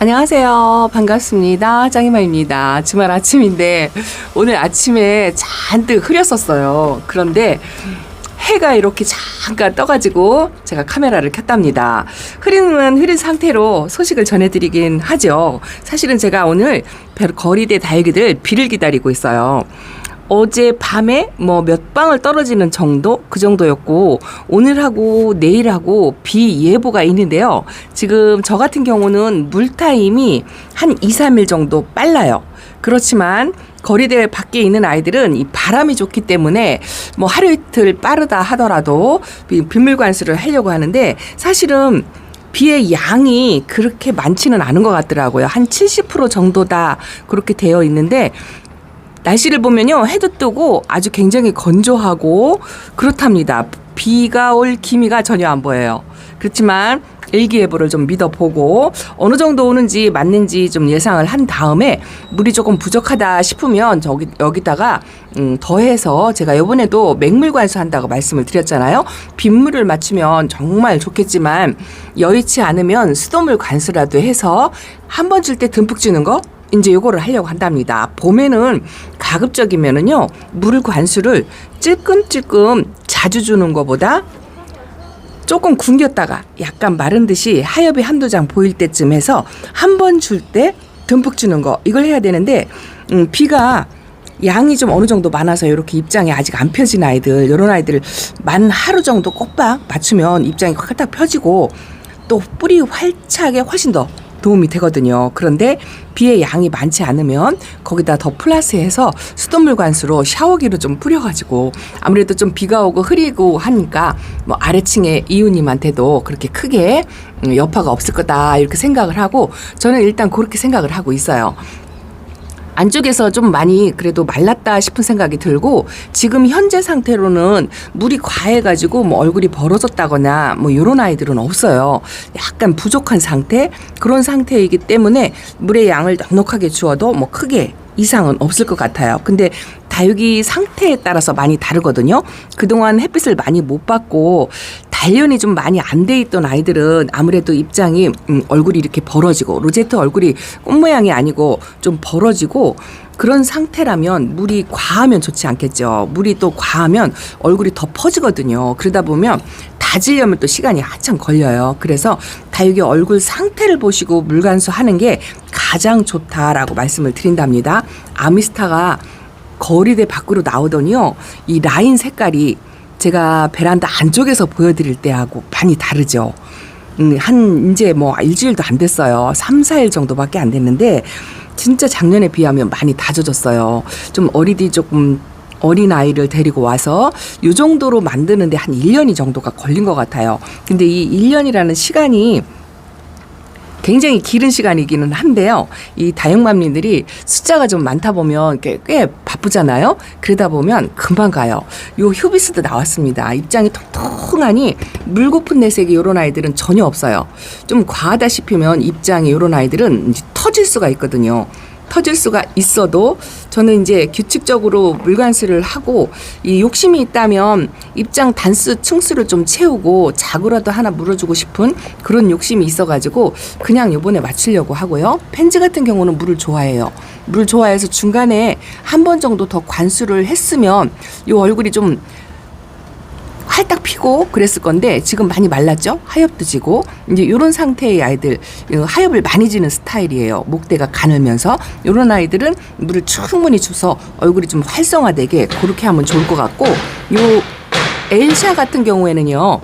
안녕하세요. 반갑습니다. 짱이마입니다. 주말 아침인데 오늘 아침에 잔뜩 흐렸었어요. 그런데 해가 이렇게 잠깐 떠가지고 제가 카메라를 켰답니다. 흐린 상태로 소식을 전해드리긴 하죠. 사실은 제가 오늘 거리대 다육이들 비를 기다리고 있어요. 어제 밤에 몇 방울 떨어지는 정도? 그 정도였고, 오늘하고 내일하고 비 예보가 있는데요. 지금 저 같은 경우는 물타임이 한 2, 3일 정도 빨라요. 그렇지만 거리대 밖에 있는 아이들은 이 바람이 좋기 때문에 하루 이틀 빠르다 하더라도 빗물 관수를 하려고 하는데, 사실은 비의 양이 그렇게 많지는 않은 것 같더라고요. 한 70% 정도다 그렇게 되어 있는데, 날씨를 보면요, 해도 뜨고 아주 굉장히 건조하고 그렇답니다. 비가 올 기미가 전혀 안 보여요. 그렇지만 일기예보를 좀 믿어보고 어느 정도 오는지 맞는지 좀 예상을 한 다음에 물이 조금 부족하다 싶으면 여기다가 더해서, 제가 이번에도 맹물 관수한다고 말씀을 드렸잖아요. 빗물을 맞추면 정말 좋겠지만 여의치 않으면 수돗물 관수라도 해서 한 번 줄 때 듬뿍 주는 거, 이제 요거를 하려고 한답니다. 봄에는 가급적이면은요, 물 관수를 찔끔찔끔 자주 주는 것보다 조금 굶겼다가 약간 마른 듯이 하엽이 한두 장 보일 때쯤 해서 한 번 줄 때 듬뿍 주는 거, 이걸 해야 되는데, 비가 양이 좀 어느 정도 많아서 이렇게 입장이 아직 안 펴진 아이들, 이런 아이들 만 하루 정도 꼬박 맞추면 입장이 확 딱 펴지고 또 뿌리 활착에 훨씬 더 도움이 되거든요. 그런데 비의 양이 많지 않으면 거기다 더 플러스해서 수돗물 관수로 샤워기로 좀 뿌려가지고, 아무래도 좀 비가 오고 흐리고 하니까 아래층의 이웃님한테도 그렇게 크게 여파가 없을 거다 이렇게 생각을 하고, 저는 일단 그렇게 생각을 하고 있어요. 안쪽에서 좀 많이 그래도 말랐다 싶은 생각이 들고, 지금 현재 상태로는 물이 과해가지고 얼굴이 벌어졌다거나 이런 아이들은 없어요. 약간 부족한 상태, 그런 상태이기 때문에 물의 양을 넉넉하게 주어도 크게 이상은 없을 것 같아요. 근데 다육이 상태에 따라서 많이 다르거든요. 그동안 햇빛을 많이 못 받고 단련이 좀 많이 안 돼 있던 아이들은 아무래도 입장이 얼굴이 이렇게 벌어지고, 로제트 얼굴이 꽃 모양이 아니고 좀 벌어지고 그런 상태라면 물이 과하면 좋지 않겠죠. 물이 또 과하면 얼굴이 더 퍼지거든요. 그러다 보면 다지려면 또 시간이 한참 걸려요. 그래서 다육이 얼굴 상태를 보시고 물관수하는 게 가장 좋다라고 말씀을 드린답니다. 아미스타가 거리대 밖으로 나오더니요, 이 라인 색깔이 제가 베란다 안쪽에서 보여드릴 때하고 많이 다르죠. 이제 일주일도 안 됐어요. 3, 4일 정도밖에 안 됐는데 진짜 작년에 비하면 많이 다져졌어요. 좀 조금 어린 아이를 데리고 와서 이 정도로 만드는데 한 1년이 정도가 걸린 것 같아요. 근데 이 1년이라는 시간이 굉장히 길은 시간이기는 한데요. 이 다육맘님들이 숫자가 좀 많다 보면 꽤 바쁘잖아요. 그러다 보면 금방 가요. 요 휴비스도 나왔습니다. 입장이 통통하니 물고픈 내색이 이런 아이들은 전혀 없어요. 좀 과하다 싶으면 입장이 이런 아이들은 이제 터질 수가 있거든요. 터질 수가 있어도 저는 이제 규칙적으로 물관수를 하고, 이 욕심이 있다면 입장 단수 층수를 좀 채우고 자구라도 하나 물어주고 싶은 그런 욕심이 있어가지고 그냥 요번에 맞추려고 하고요. 펜즈 같은 경우는 물을 좋아해요. 물 좋아해서 중간에 한 번 정도 더 관수를 했으면 요 얼굴이 좀 활딱 피고 그랬을 건데, 지금 많이 말랐죠? 하엽도 지고. 이제 이런 상태의 아이들, 하엽을 많이 지는 스타일이에요. 목대가 가늘면서. 이런 아이들은 물을 충분히 줘서 얼굴이 좀 활성화되게 그렇게 하면 좋을 것 같고, 요 엘샤 같은 경우에는요,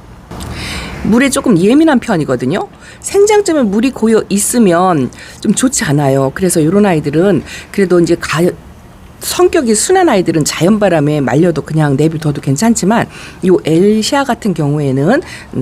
물에 조금 예민한 편이거든요. 생장점에 물이 고여 있으면 좀 좋지 않아요. 그래서 이런 아이들은 그래도 이제 성격이 순한 아이들은 자연바람에 말려도 그냥 내비둬도 괜찮지만, 이 엘샤 같은 경우에는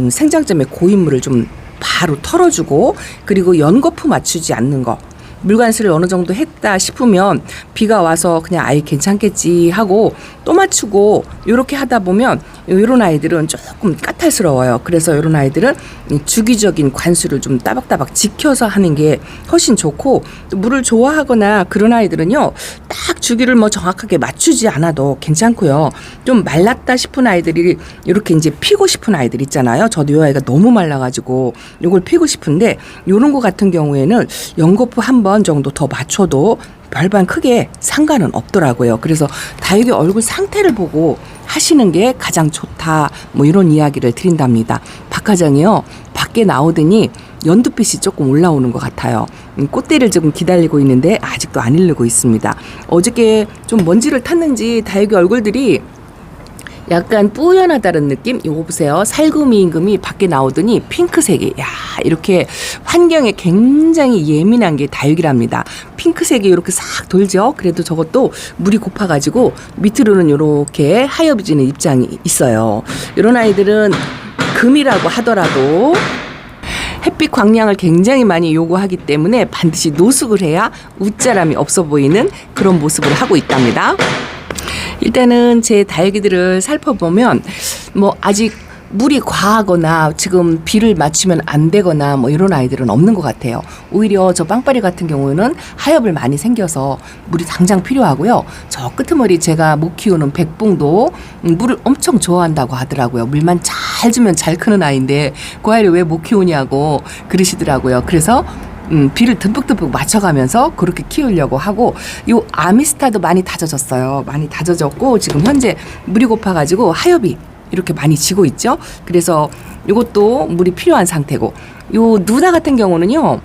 생장점에 고인 물을 좀 바로 털어주고, 그리고 연거푸 맞추지 않는 거, 물관수를 어느 정도 했다 싶으면 비가 와서 그냥 아예 괜찮겠지 하고 또 맞추고 이렇게 하다 보면 이런 아이들은 조금 까탈스러워요. 그래서 이런 아이들은 주기적인 관수를 좀 따박따박 지켜서 하는 게 훨씬 좋고, 또 물을 좋아하거나 그런 아이들은요 딱 주기를 뭐 정확하게 맞추지 않아도 괜찮고요. 좀 말랐다 싶은 아이들이 이렇게 이제 피고 싶은 아이들 있잖아요. 저도 이 아이가 너무 말라가지고 이걸 피고 싶은데 이런 거 같은 경우에는 연거푸 한 번 정도 더 맞춰도 별반 크게 상관은 없더라고요. 그래서 다육이 얼굴 상태를 보고 하시는 게 가장 좋다, 뭐 이런 이야기를 드린답니다. 박 과장이요 밖에 나오더니 연두빛이 조금 올라오는 것 같아요. 꽃대를 조금 기다리고 있는데 아직도 안 이르고 있습니다. 어저께 좀 먼지를 탔는지 다육이 얼굴들이 약간 뿌연하다는 느낌? 요거 보세요. 살구미 임금이 밖에 나오더니 핑크색이, 야, 이렇게 환경에 굉장히 예민한 게 다육이랍니다. 핑크색이 이렇게 싹 돌죠. 그래도 저것도 물이 고파가지고 밑으로는 이렇게 하얘지는 입장이 있어요. 이런 아이들은 금이라고 하더라도 햇빛 광량을 굉장히 많이 요구하기 때문에 반드시 노숙을 해야 웃자람이 없어 보이는 그런 모습을 하고 있답니다. 일단은 제 다육이들을 살펴보면 뭐 아직 물이 과하거나 지금 비를 맞추면 안 되거나 뭐 이런 아이들은 없는 것 같아요. 오히려 저 빵빠리 같은 경우는 하엽을 많이 생겨서 물이 당장 필요하고요. 저 끄트머리 제가 못 키우는 백봉도 물을 엄청 좋아한다고 하더라고요. 물만 잘 주면 잘 크는 아이인데 그 아이를 왜 못 키우냐고 그러시더라고요. 그래서 비를 듬뿍듬뿍 맞춰가면서 그렇게 키우려고 하고, 요 아미스타도 많이 다져졌어요. 많이 다져졌고 지금 현재 물이 고파가지고 하엽이 이렇게 많이 지고 있죠. 그래서 요것도 물이 필요한 상태고, 요 누나 같은 경우는요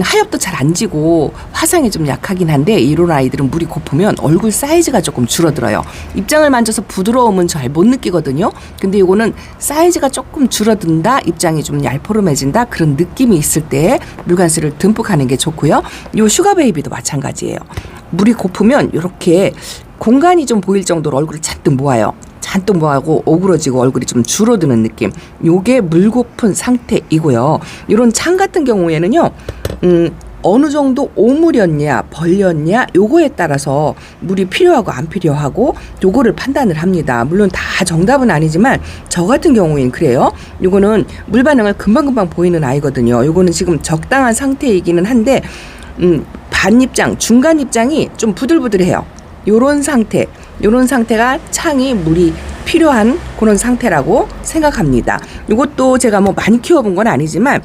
하엽도 잘 안 지고 화상이 좀 약하긴 한데 이런 아이들은 물이 고프면 얼굴 사이즈가 조금 줄어들어요. 입장을 만져서 부드러움은 잘 못 느끼거든요. 근데 이거는 사이즈가 조금 줄어든다, 입장이 좀 얄포름해진다, 그런 느낌이 있을 때 물관수를 듬뿍 하는 게 좋고요. 요 슈가베이비도 마찬가지예요. 물이 고프면 이렇게 공간이 좀 보일 정도로 얼굴을 잔뜩 모아요. 잔뜩 모아고 오그러지고 얼굴이 좀 줄어드는 느낌. 요게 물고픈 상태이고요. 이런 창 같은 경우에는요, 어느 정도 오물였냐 벌렸냐 요거에 따라서 물이 필요하고 안 필요하고 요거를 판단을 합니다. 물론 다 정답은 아니지만 저 같은 경우엔 그래요. 요거는 물 반응을 금방금방 보이는 아이거든요. 요거는 지금 적당한 상태이기는 한데 반 입장, 중간 입장이 좀 부들부들해요. 요런 상태가 창이 물이 필요한 그런 상태라고 생각합니다. 요것도 제가 뭐 많이 키워본 건 아니지만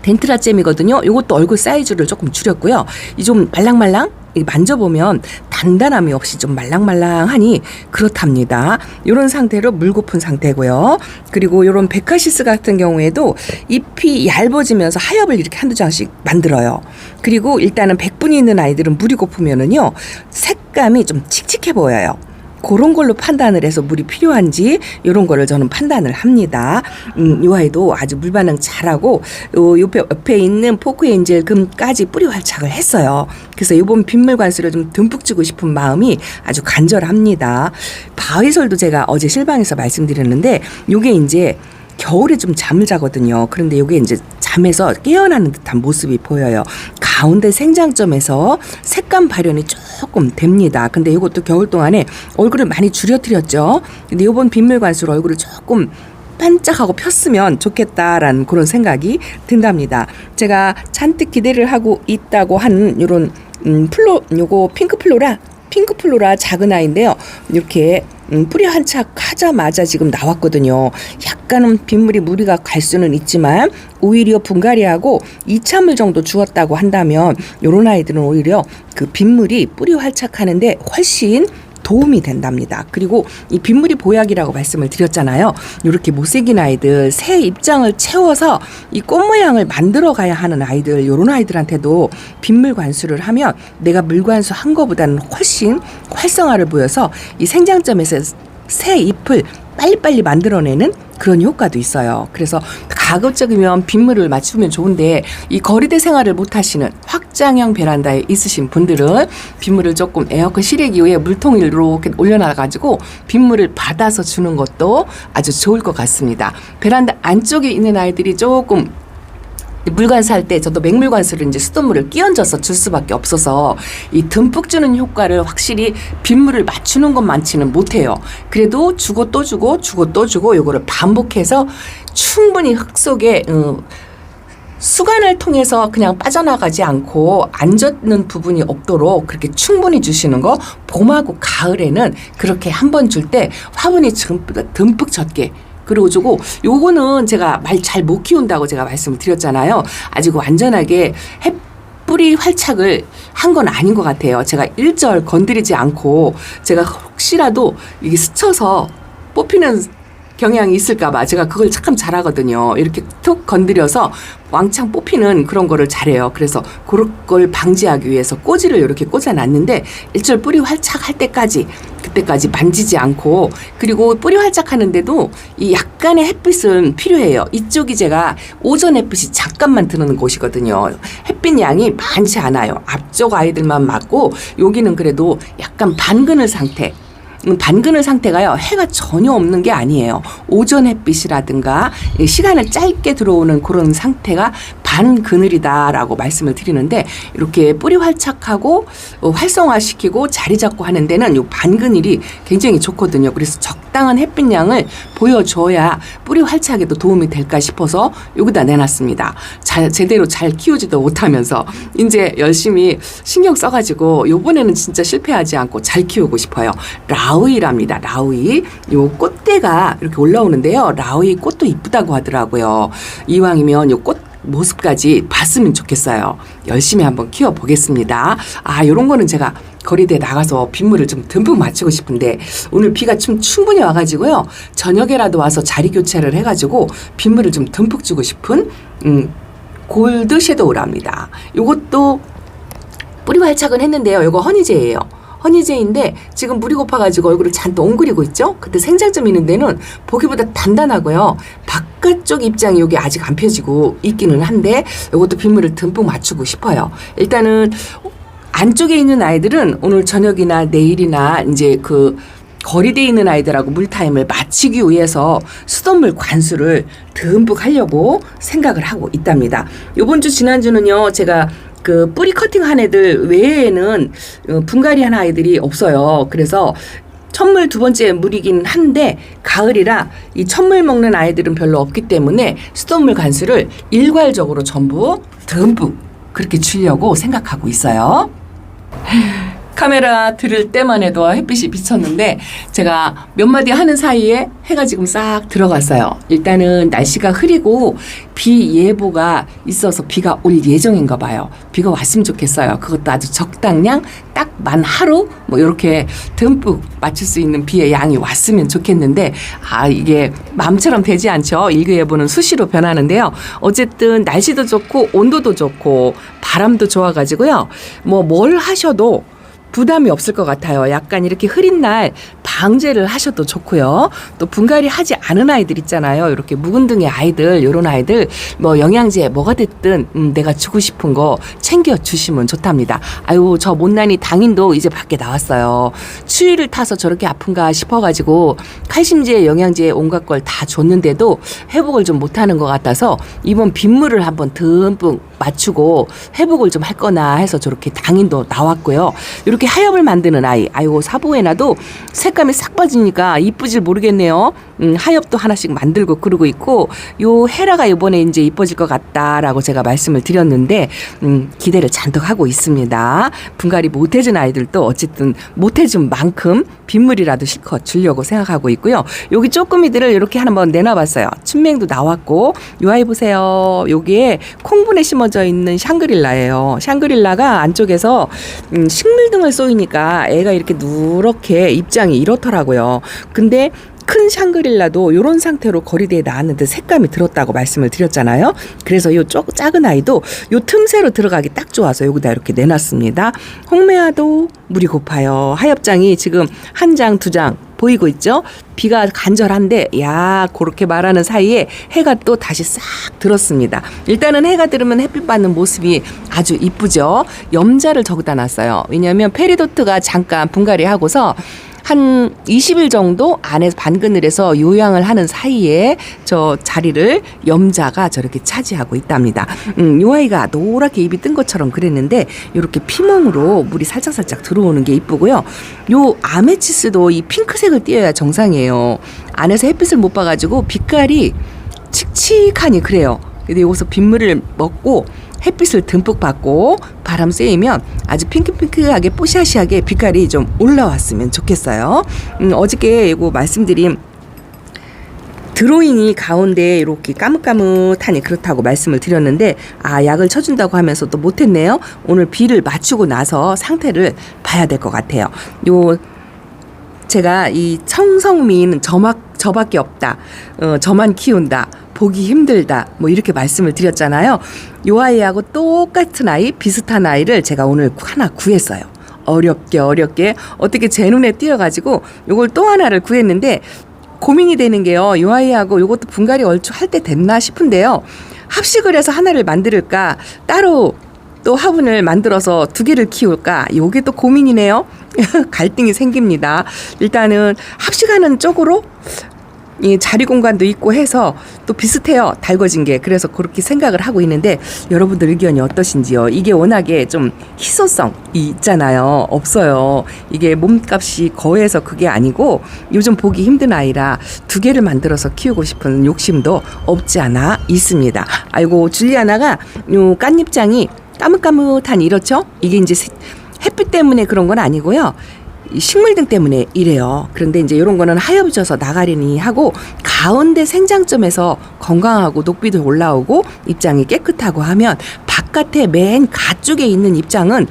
덴트라잼이거든요. 요것도 얼굴 사이즈를 조금 줄였고요. 이 좀 말랑말랑 만져보면 단단함이 없이 좀 말랑말랑하니 그렇답니다. 이런 상태로 물고픈 상태고요. 그리고 이런 베카시스 같은 경우에도 잎이 얇아지면서 하엽을 이렇게 한두 장씩 만들어요. 그리고 일단은 백분이 있는 아이들은 물이 고프면은요 색감이 좀 칙칙해 보여요. 그런 걸로 판단을 해서 물이 필요한지 이런 거를 저는 판단을 합니다. 이 아이도 아주 물 반응 잘하고 옆에 있는 포크엔젤 금까지 뿌리 활착을 했어요. 그래서 이번 빗물 관수를 좀 듬뿍 주고 싶은 마음이 아주 간절합니다. 바위솔도 제가 어제 실방에서 말씀드렸는데 요게 이제 겨울에 좀 잠을 자거든요. 그런데 이게 이제 잠에서 깨어나는 듯한 모습이 보여요. 가운데 생장점에서 색감 발현이 조금 됩니다. 근데 이것도 겨울 동안에 얼굴을 많이 줄여드렸죠. 근데 이번 빗물 관수로 얼굴을 조금 반짝하고 폈으면 좋겠다라는 그런 생각이 든답니다. 제가 잔뜩 기대를 하고 있다고 하는 요런 요거 핑크플로라 작은 아이인데요. 이렇게 뿌리 한착하자마자 지금 나왔거든요. 약간은 빗물이 무리가 갈 수는 있지만 오히려 분갈이하고 2차물 정도 주었다고 한다면 이런 아이들은 오히려 그 빗물이 뿌리 활착하는데 훨씬 도움이 된답니다. 그리고 이 빗물이 보약이라고 말씀을 드렸잖아요. 이렇게 못생긴 아이들, 새 입장을 채워서 이 꽃 모양을 만들어 가야 하는 아이들, 이런 아이들한테도 빗물 관수를 하면 내가 물 관수 한 거보다는 훨씬 활성화를 보여서 이 생장점에서 새 잎을 빨리빨리 만들어내는 그런 효과도 있어요. 그래서 가급적이면 빗물을 맞추면 좋은데 이 거리대 생활을 못 하시는 확장형 베란다에 있으신 분들은 빗물을 조금 에어컨 실외기 위에 물통을 이렇게 올려놔가지고 빗물을 받아서 주는 것도 아주 좋을 것 같습니다. 베란다 안쪽에 있는 아이들이 조금 물관수 할 때 저도 맥물관수를 이제 수돗물을 끼얹어서 줄 수밖에 없어서 이 듬뿍 주는 효과를 확실히 빗물을 맞추는 것만치는 못해요. 그래도 주고 또 주고 주고 또 주고 요거를 반복해서 충분히 흙 속에 수관을 통해서 그냥 빠져나가지 않고 안 젖는 부분이 없도록 그렇게 충분히 주시는 거, 봄하고 가을에는 그렇게 한 번 줄 때 화분이 듬뿍 젖게 그리고 주고, 요거는 제가 말 잘 못 키운다고 제가 말씀을 드렸잖아요. 아직 완전하게 뿌리 활착을 한 건 아닌 것 같아요. 제가 일절 건드리지 않고 제가 혹시라도 이게 스쳐서 뽑히는 경향이 있을까봐 제가 그걸 참 잘하거든요. 이렇게 툭 건드려서 왕창 뽑히는 그런 거를 잘해요. 그래서 그런 걸 방지하기 위해서 꼬지를 이렇게 꽂아놨는데 일절 뿌리 활착할 때까지 그때까지 만지지 않고, 그리고 뿌리 활착하는데도 이 약간의 햇빛은 필요해요. 이쪽이 제가 오전 햇빛이 잠깐만 드는 곳이거든요. 햇빛 양이 많지 않아요. 앞쪽 아이들만 맞고 여기는 그래도 약간 반그늘 상태. 반그늘 상태가요, 해가 전혀 없는 게 아니에요. 오전 햇빛이라든가 시간을 짧게 들어오는 그런 상태가 반그늘이다라고 말씀을 드리는데, 이렇게 뿌리 활착하고 활성화시키고 자리 잡고 하는 데는 이 반그늘이 굉장히 좋거든요. 그래서 적당한 햇빛 양을 보여줘야 뿌리 활착에도 도움이 될까 싶어서 여기다 내놨습니다. 제대로 잘 키우지도 못하면서 이제 열심히 신경 써가지고 요번에는 진짜 실패하지 않고 잘 키우고 싶어요. 라우이랍니다. 라우이. 요 꽃대가 이렇게 올라오는데요. 라우이 꽃도 이쁘다고 하더라고요. 이왕이면 요 꽃 모습까지 봤으면 좋겠어요. 열심히 한번 키워보겠습니다. 요런 거는 제가 거리대에 나가서 빗물을 좀 듬뿍 맞추고 싶은데, 오늘 비가 좀 충분히 와가지고요. 저녁에라도 와서 자리 교체를 해가지고 빗물을 좀 듬뿍 주고 싶은 골드 섀도우랍니다. 요것도 뿌리 활착은 했는데요. 요거 허니제예요. 허니제인데 지금 물이 고파가지고 얼굴을 잔뜩 옹그리고 있죠. 그때 생장점 있는 데는 보기보다 단단하고요. 바깥쪽 입장이 여기 아직 안 펴지고 있기는 한데 이것도 빗물을 듬뿍 맞추고 싶어요. 일단은 안쪽에 있는 아이들은 오늘 저녁이나 내일이나 이제 그 거리대에 있는 아이들하고 물타임을 마치기 위해서 수돗물 관수를 듬뿍 하려고 생각을 하고 있답니다. 요번 주 지난주는요, 제가 그 뿌리 커팅한 애들 외에는 분갈이 한 아이들이 없어요. 그래서 첫물 두 번째 물이긴 한데 가을이라 이 첫물 먹는 아이들은 별로 없기 때문에 수돗물 관수를 일괄적으로 전부 듬뿍 그렇게 주려고 생각하고 있어요. 카메라 들을 때만 해도 햇빛이 비쳤는데 제가 몇 마디 하는 사이에 해가 지금 싹 들어갔어요. 일단은 날씨가 흐리고 비 예보가 있어서 비가 올 예정인가 봐요. 비가 왔으면 좋겠어요. 그것도 아주 적당량 딱 만 하루 뭐 이렇게 듬뿍 맞출 수 있는 비의 양이 왔으면 좋겠는데 이게 마음처럼 되지 않죠. 일기예보는 수시로 변하는데요. 어쨌든 날씨도 좋고 온도도 좋고 바람도 좋아가지고요. 뭘 하셔도 부담이 없을 것 같아요. 약간 이렇게 흐린 날 방제를 하셔도 좋고요. 또 분갈이 하지 않은 아이들 있잖아요. 이렇게 묵은등의 아이들, 이런 아이들 영양제 뭐가 됐든 내가 주고 싶은 거 챙겨 주시면 좋답니다. 저 못난이 당인도 이제 밖에 나왔어요. 추위를 타서 저렇게 아픈가 싶어가지고 칼슘제, 영양제 온갖 걸 다 줬는데도 회복을 좀 못하는 것 같아서 이번 빗물을 한번 듬뿍 맞추고 회복을 좀 할 거나 해서 저렇게 당인도 나왔고요. 이렇게 하엽을 만드는 아이, 사보에나도 색감이 싹 빠지니까 이쁘질 모르겠네요. 하엽도 하나씩 만들고 그러고 있고, 요 헤라가 이번에 이제 이뻐질 것 같다라고 제가 말씀을 드렸는데 기대를 잔뜩 하고 있습니다. 분갈이 못해준 아이들도 어쨌든 못해준 만큼 빗물이라도 실컷 주려고 생각하고 있고요. 여기 쪼끄미들을 이렇게 한번 내놔봤어요. 춘맹도 나왔고, 요 아이 보세요. 여기에 콩분에 심어져 있는 샹그릴라예요. 샹그릴라가 안쪽에서 식물등을 쏘이니까 애가 이렇게 누렇게 입장이 이렇더라고요. 근데 큰 샹그릴라도 이런 상태로 거리대에 나왔는데 색감이 들었다고 말씀을 드렸잖아요. 그래서 이 작은 아이도 이 틈새로 들어가기 딱 좋아서 여기다 이렇게 내놨습니다. 홍매화도 물이 고파요. 하엽장이 지금 한 장, 두 장 보이고 있죠? 비가 간절한데 그렇게 말하는 사이에 해가 또 다시 싹 들었습니다. 일단은 해가 들으면 햇빛 받는 모습이 아주 이쁘죠? 염자를 저기다 놨어요. 왜냐하면 페리도트가 잠깐 분갈이 하고서 한 20일 정도 안에서 반그늘에서 요양을 하는 사이에 저 자리를 염자가 저렇게 차지하고 있답니다. 요 아이가 노랗게 입이 뜬 것처럼 그랬는데 이렇게 피멍으로 물이 살짝살짝 들어오는 게 이쁘고요. 요 아메치스도 이 핑크색을 띄어야 정상이에요. 안에서 햇빛을 못 봐가지고 빛깔이 칙칙하니 그래요. 근데 여기서 빗물을 먹고 햇빛을 듬뿍 받고 바람 쐬이면 아주 핑크핑크하게 뽀샤시하게 빛깔이 좀 올라왔으면 좋겠어요. 어저께 이거 말씀드린 드로잉이 가운데 이렇게 까뭇까뭇하니 그렇다고 말씀을 드렸는데 약을 쳐준다고 하면서 또 못했네요. 오늘 비를 맞추고 나서 상태를 봐야 될 것 같아요. 제가 이 청성미는 저밖에 없다. 저만 키운다. 보기 힘들다. 뭐 이렇게 말씀을 드렸잖아요. 요 아이하고 똑같은 아이, 비슷한 아이를 제가 오늘 하나 구했어요. 어렵게 어떻게 제 눈에 띄어가지고 요걸 또 하나를 구했는데 고민이 되는 게요. 요 아이하고 요것도 분갈이 얼추 할 때 됐나 싶은데요. 합식을 해서 하나를 만들까 따로 또 화분을 만들어서 두 개를 키울까 요게 또 고민이네요. 갈등이 생깁니다. 일단은 합식하는 쪽으로 이 자리 공간도 있고 해서 또 비슷해요. 달궈진 게. 그래서 그렇게 생각을 하고 있는데 여러분들 의견이 어떠신지요? 이게 워낙에 좀 희소성이 있잖아요. 없어요. 이게 몸값이 거해서 그게 아니고 요즘 보기 힘든 아이라 두 개를 만들어서 키우고 싶은 욕심도 없지 않아 있습니다. 아이고 줄리아나가 요 깐잎장이 까뭇까뭇하니 이렇죠? 이게 이제 햇빛 때문에 그런 건 아니고요. 식물등 때문에 이래요. 그런데 이제 이런 거는 하엽져서 나가리니 하고 가운데 생장점에서 건강하고 녹비도 올라오고 입장이 깨끗하고 하면 바깥에 맨 가쪽에 있는 입장은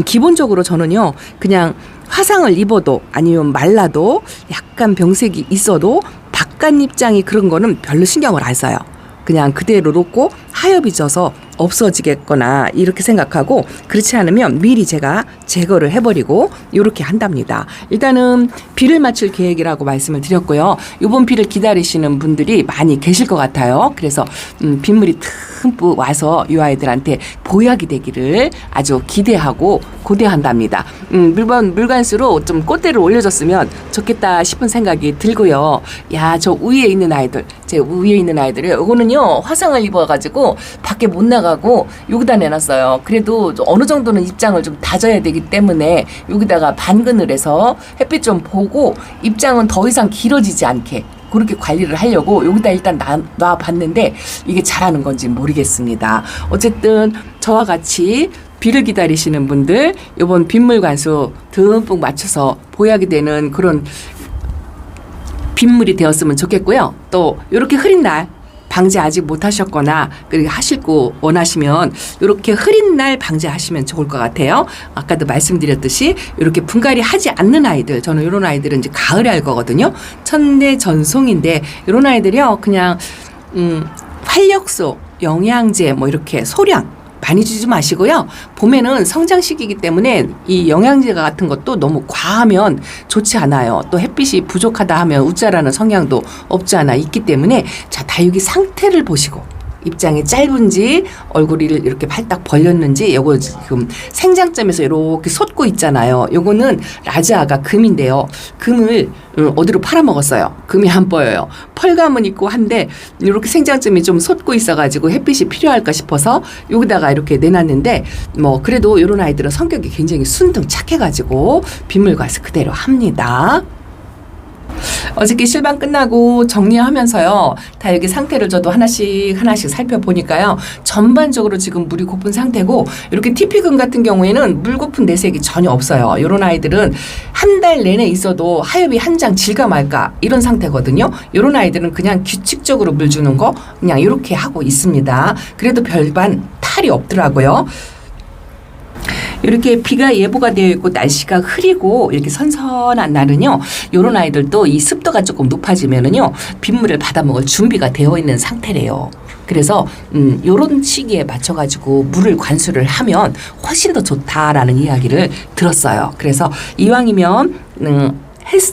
기본적으로 저는요 그냥 화상을 입어도 아니면 말라도 약간 병색이 있어도 바깥 입장이 그런 거는 별로 신경을 안 써요. 그냥 그대로 놓고 하엽이 져서 없어지겠거나 이렇게 생각하고 그렇지 않으면 미리 제가 제거를 해버리고 이렇게 한답니다. 일단은 비를 맞출 계획이라고 말씀을 드렸고요. 이번 비를 기다리시는 분들이 많이 계실 것 같아요. 그래서 빗물이 듬뿍 와서 이 아이들한테 보약이 되기를 아주 기대하고 고대한답니다. 물관수로 좀 꽃대를 올려줬으면 좋겠다 싶은 생각이 들고요. 야, 저 위에 있는 아이들, 제 위에 있는 아이들이요. 이거는요 화상을 입어가지고 밖에 못 나가고 여기다 내놨어요. 그래도 어느 정도는 입장을 좀 다져야 되기 때문에 여기다가 반그늘에서 햇빛 좀 보고 입장은 더 이상 길어지지 않게 그렇게 관리를 하려고 여기다 일단 놔봤는데 이게 잘하는 건지 모르겠습니다. 어쨌든 저와 같이 비를 기다리시는 분들 이번 빗물 관수 듬뿍 맞춰서 보약이 되는 그런 빗물이 되었으면 좋겠고요. 또 이렇게 흐린 날 방제 아직 못하셨거나 그리고 하실 거 원하시면 이렇게 흐린 날 방제하시면 좋을 것 같아요. 아까도 말씀드렸듯이 이렇게 분갈이 하지 않는 아이들, 저는 이런 아이들은 이제 가을에 할 거거든요. 천내 전송인데 이런 아이들이요 그냥 활력소, 영양제 뭐 이렇게 소량 많이 주지 마시고요. 봄에는 성장 시기이기 때문에 이 영양제 같은 것도 너무 과하면 좋지 않아요. 또 햇빛이 부족하다 하면 웃자라는 성향도 없지 않아 있기 때문에 자, 다육이 상태를 보시고 입장이 짧은지 얼굴이 이렇게 팔딱 벌렸는지 요거 지금 생장점에서 이렇게 솟고 있잖아요. 요거는 라즈아가 금인데요. 금을 어디로 팔아먹었어요. 금이 안 보여요. 펄감은 있고 한데 이렇게 생장점이 좀 솟고 있어가지고 햇빛이 필요할까 싶어서 여기다가 이렇게 내놨는데 뭐 그래도 이런 아이들은 성격이 굉장히 순둥 착해가지고 빗물과스 그대로 합니다. 어저께 실방 끝나고 정리하면서요 다육이 상태를 저도 하나씩 살펴보니까요 전반적으로 지금 물이 고픈 상태고 이렇게 TP금 같은 경우에는 물 고픈 내색이 전혀 없어요. 이런 아이들은 한 달 내내 있어도 하엽이 한 장 질까 말까 이런 상태거든요. 이런 아이들은 그냥 규칙적으로 물 주는 거 그냥 이렇게 하고 있습니다. 그래도 별반 탈이 없더라고요. 이렇게 비가 예보가 되어 있고 날씨가 흐리고 이렇게 선선한 날은요 이런 아이들도 이 습도가 조금 높아지면은요 빗물을 받아먹을 준비가 되어 있는 상태래요. 그래서 요런 시기에 맞춰가지고 물을 관수를 하면 훨씬 더 좋다라는 이야기를 들었어요. 그래서 이왕이면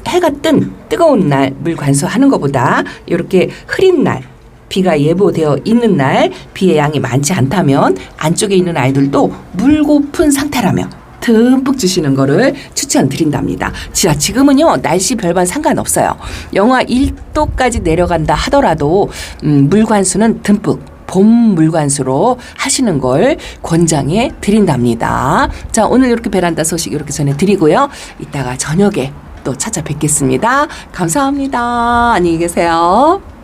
해가 뜬 뜨거운 날 물 관수하는 것보다 이렇게 흐린 날 비가 예보되어 있는 날 비의 양이 많지 않다면 안쪽에 있는 아이들도 물 고픈 상태라면 듬뿍 주시는 거를 추천드린답니다. 자, 지금은요 날씨 별반 상관없어요. 영하 1도까지 내려간다 하더라도 물관수는 듬뿍 봄 물관수로 하시는 걸 권장해 드린답니다. 자, 오늘 이렇게 베란다 소식 이렇게 전해드리고요. 이따가 저녁에 또 찾아뵙겠습니다. 감사합니다. 안녕히 계세요.